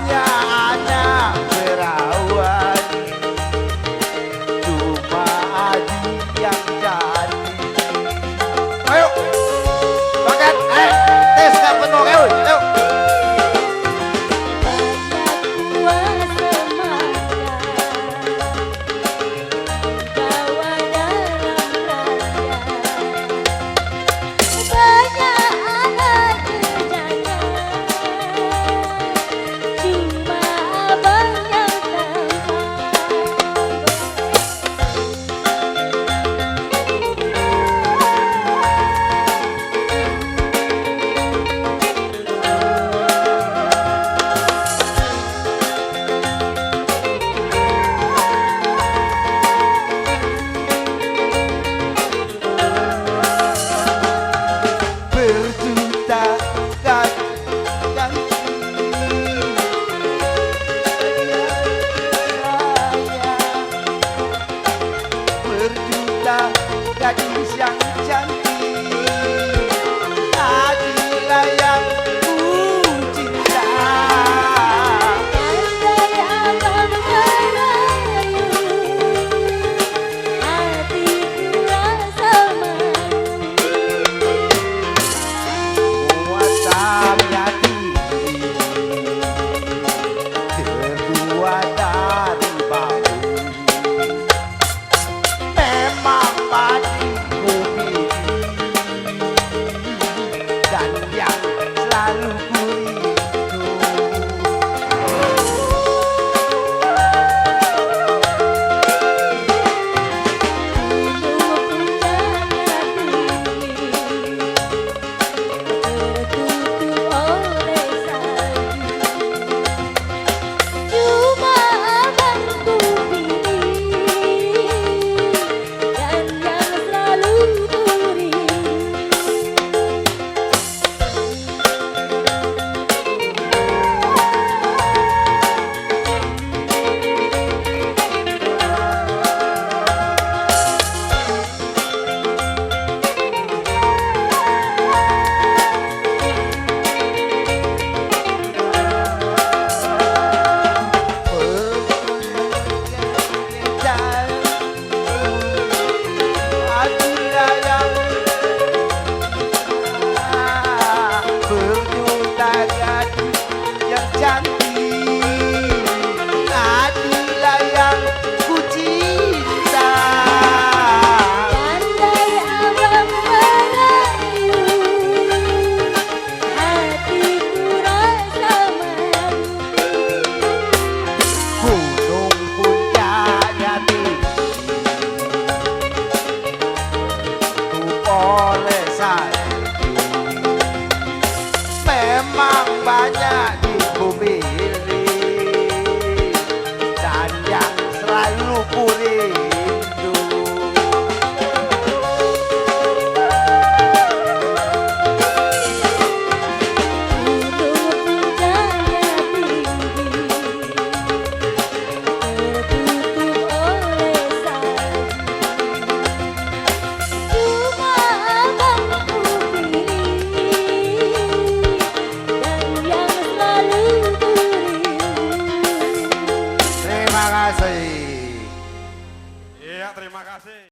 banyak anak perawan, cuma Adi yang jadi. Ayo, bakat, tes gak penuh, ayo. Gadis yang cantik, Adilah yang ku cinta. Andai abang merayu, hatiku rasa malu. Muatannya tinggi, terbuat dari bambu. Memang bagiku pilih, dan yang selalu ku rindu. Gunung puncaknya tinggi, tertutup oleh salju. Cuma abang ku pilih, dan yang selalu ku rindu. Adilah yang berjuta gadis yang cantik, Adilah yang ku cinta. Andai abang merayu, hatiku rasa malu. Gunung puncaknya tinggi, tertutup oleh salju. Memang banyak di bumi ini, dan yang selalu ku rindu. Gunung puncaknya tinggi, tertutup oleh salju. Cuma abang ku pilih, dan yang selalu ku rindu. Terima kasih. Iya, terima kasih.